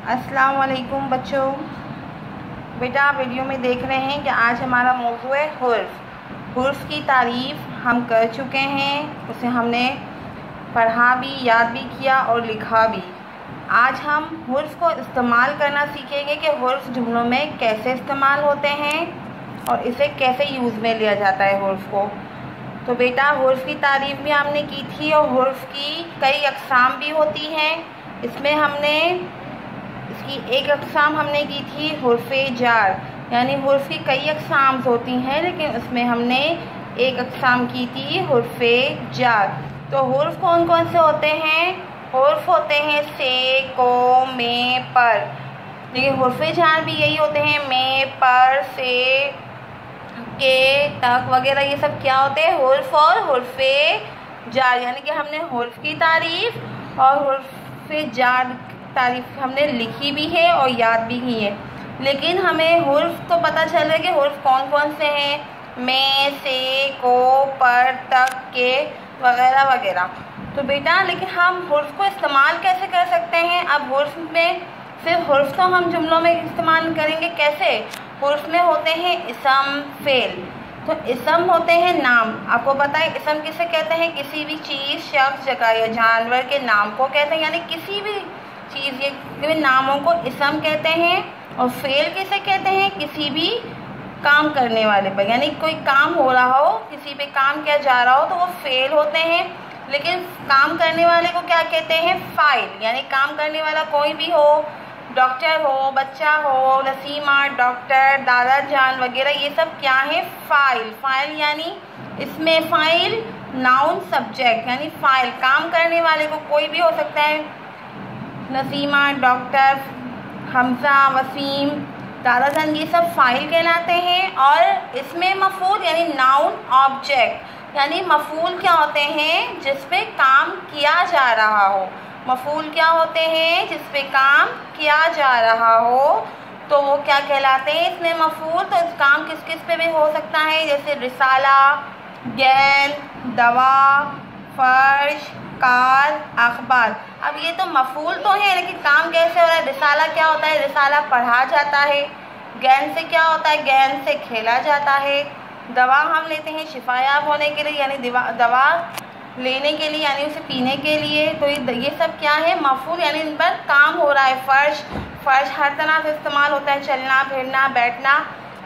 अस्सलाम वालेकुम बच्चों। बेटा आप वीडियो में देख रहे हैं कि आज हमारा मौजू है हुर्फ। हुर्फ की तारीफ़ हम कर चुके हैं, उसे हमने पढ़ा भी, याद भी किया और लिखा भी। आज हम हुर्फ को इस्तेमाल करना सीखेंगे कि हुर्फ जुमलों में कैसे इस्तेमाल होते हैं और इसे कैसे यूज़ में लिया जाता है हुर्फ को। तो बेटा हुर्फ की तारीफ़ भी हमने की थी और हुर्फ की कई अक़साम भी होती हैं। इसमें हमने इसकी एक अक़साम हमने की थी हुर्फ़े जार, यानी हुर्फ की कई अक़साम होती हैं लेकिन उसमें हमने एक अक़साम की थी हुर्फ़े जार। तो हुर्फ कौन कौन से होते हैं? हुर्फ होते हैं से, को, में, पर। लेकिन हुर्फ़े जार भी यही होते हैं, में, पर, से, के, तक वगैरह। ये सब क्या होते हैं? हुर्फ और हुर्फ़े जार। यानी कि हमने हुर्फ की तारीफ़ और हुर्फ़े जार तारीफ़ हमने लिखी भी है और याद भी की है। लेकिन हमें हुर्फ तो पता चल रहा है कि हुर्फ कौन कौन से हैं, में, से, को, पर, तक, के वगैरह वगैरह। तो बेटा लेकिन हम हुर्फ को इस्तेमाल कैसे कर सकते हैं? अब हुर्फ में सिर्फ हुर्फ तो हम जुमलों में इस्तेमाल करेंगे कैसे? हुर्फ में होते हैं इसम, फेल। तो इसम होते हैं नाम। आपको पता है इसम किसे कहते हैं? किसी भी चीज़, शख्स, जगह या जानवर के नाम को कहते हैं। यानी किसी भी चीज़ के नामों को इसम कहते हैं। और फेल किसे कहते हैं? किसी भी काम करने वाले पर, यानी कोई काम हो रहा हो, किसी पे काम किया जा रहा हो तो वो फेल होते हैं। लेकिन काम करने वाले को क्या कहते हैं? फाइल। यानी काम करने वाला कोई भी हो, डॉक्टर हो, बच्चा हो, रसीमा, डॉक्टर, दादा जान वगैरह, ये सब क्या है? फाइल। फाइल यानी इसमें फाइल नाउन सब्जेक्ट, यानी फाइल काम करने वाले को कोई भी हो सकता है, नसीमा, डॉक्टर, हमजा, वसीम, दादाजान, ये सब फाइल कहलाते हैं। और इसमें मफूल यानी नाउन ऑब्जेक्ट, यानी मफूल क्या होते हैं? जिस पे काम किया जा रहा हो। मफूल क्या होते हैं? जिस पे काम किया जा रहा हो तो वो क्या कहलाते हैं? इसमें मफूल। तो काम किस किस पे भी हो सकता है? जैसे रिसाला, गेंद, दवा, फर्श, कार, अखबार। अब ये तो मफूल तो है लेकिन काम कैसे हो रहा है? रिसाला क्या होता है? रिसाला पढ़ा जाता है। गेंद से क्या होता है? गेंद से खेला जाता है। दवा हम लेते हैं शिफायाब होने के लिए, यानी दवा लेने के लिए, यानी उसे पीने के लिए। तो ये सब क्या है? मफूल, यानी इन पर काम हो रहा है। फर्श, फर्श हर तरह से इस्तेमाल होता है, चलना, फिरना, बैठना।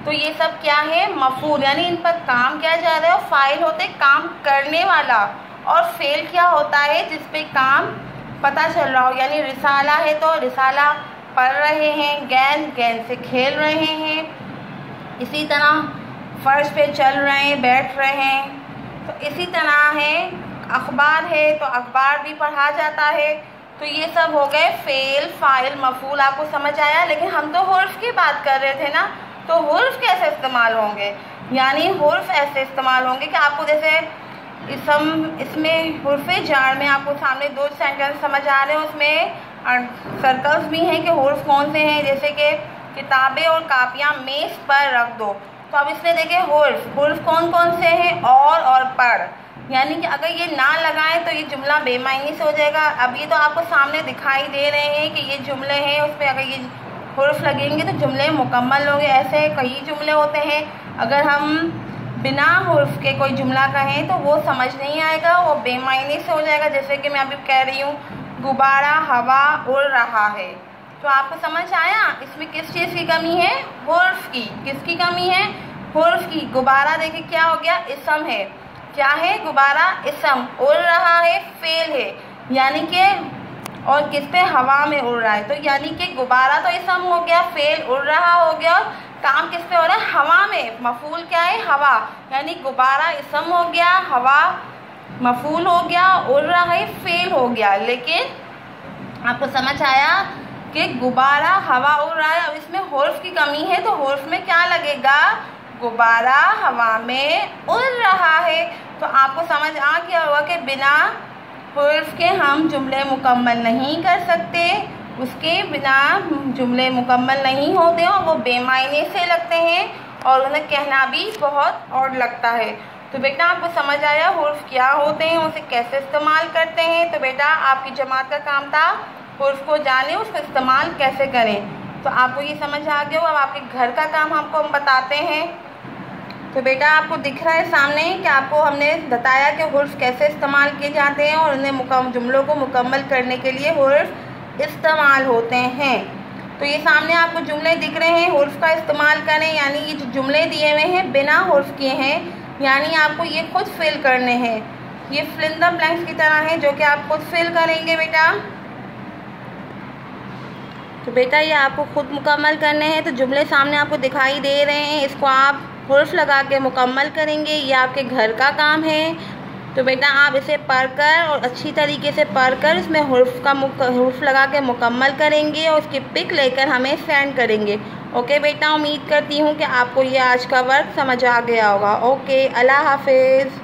तो ये सब क्या है? मफूल, यानी इन पर काम किया जा रहा है। और फाइल होते काम करने वाला। और फेल क्या होता है? जिस पे काम पता चल रहा हो, यानी रिसाला है तो रिसाला पढ़ रहे हैं, गेंद, गेंद से खेल रहे हैं। इसी तरह फर्श पे चल रहे हैं, बैठ रहे हैं। तो इसी तरह है अखबार है तो अखबार भी पढ़ा जाता है। तो ये सब हो गए फेल, फाइल, मफूल। आपको समझ आया? लेकिन हम तो हुर्फ की बात कर रहे थे ना। तो हुर्फ कैसे इस्तेमाल होंगे? यानी हुर्फ ऐसे इस्तेमाल होंगे कि आपको जैसे इसमें हुर्फ़े जार में आपको सामने दो सेंटेंस समझ आ रहे हैं, उसमें सर्कल्स भी हैं कि हुर्फ कौन से हैं। जैसे कि किताबें और कापियाँ मेज़ पर रख दो। तो अब इसमें देखिए हुर्फ कौन कौन से हैं? और पर। यानी कि अगर ये ना लगाएं तो ये जुमला बेमायनी से हो जाएगा। अब ये तो आपको सामने दिखाई दे रहे हैं कि ये जुमले हैं, उस पर अगर ये हुर्फ लगेंगे तो जुमले मुकम्मल होंगे। ऐसे कई जुमले होते हैं, अगर हम बिना हुर्फ के कोई जुमला कहें तो वो समझ नहीं आएगा, वो बेमायने से हो जाएगा। जैसे कि मैं अभी कह रही हूँ गुब्बारा हवा उड़ रहा है। तो आपको समझ आया इसमें किस चीज़ की कमी है? हुर्फ की। किसकी कमी है? हुर्फ की। गुब्बारा देखिए क्या हो गया? इसम है। क्या है? गुब्बारा इसम। उड़ रहा है फेल है, यानी कि और किस पे? हवा में उड़ रहा है। तो यानी कि गुब्बारा तो इसम हो गया, फेल उड़ रहा हो गया, काम किस पे हो रहा है? हवा में। मफूल क्या है? हवा। यानी गुब्बारा इसम हो गया, हवा मफूल हो गया, उड़ रहा है फेल हो गया। लेकिन आपको समझ आया कि गुब्बारा हवा उड़ रहा है। अब इसमें हुर्फ की कमी है तो हुर्फ में क्या लगेगा? गुब्बारा हवा में उड़ रहा है। तो आपको समझ आ गया होगा कि बिना हुर्फ के हम जुमले मुकम्मल नहीं कर सकते। उसके बिना जुमले मुकम्मल नहीं होते और वो बेमायने से लगते हैं और उन्हें कहना भी बहुत और लगता है। तो बेटा आपको समझ आया हुर्फ क्या होते हैं, उसे कैसे इस्तेमाल करते हैं। तो बेटा आपकी जमात का काम था हुर्फ को जाने, उसका इस्तेमाल कैसे करें। तो आपको ये समझ आ गया हो। अब आपके घर का काम हम बताते हैं। तो बेटा आपको दिख रहा है सामने कि आपको हमने बताया कि हुर्फ कैसे इस्तेमाल किए जाते हैं और उन्हें जुमलों को मुकम्मल करने के लिए हुर्फ इस्तेमाल होते हैं। तो ये सामने आपको जुमले दिख रहे हैं, हुर्फ का इस्तेमाल करें, यानी ये जो जुमले दिए हुए हैं बिना हुर्फ किए हैं, यानी आपको ये खुद फिल करने हैं। ये फिल इन द ब्लैंक्स की तरह है जो कि आप खुद फिल करेंगे बेटा। तो बेटा ये आपको खुद मुकम्मल करने हैं। तो जुमले सामने आपको दिखाई दे रहे हैं, इसको आप हुर्फ लगा के मुकम्मल करेंगे। ये आपके घर का काम है। तो बेटा आप इसे पढ़कर और अच्छी तरीके से पढ़कर इसमें हुर्फ लगा के मुकम्मल करेंगे और उसकी पिक लेकर हमें सेंड करेंगे। ओके बेटा, उम्मीद करती हूँ कि आपको ये आज का वर्क समझ आ गया होगा। ओके, अल्लाह हाफिज़।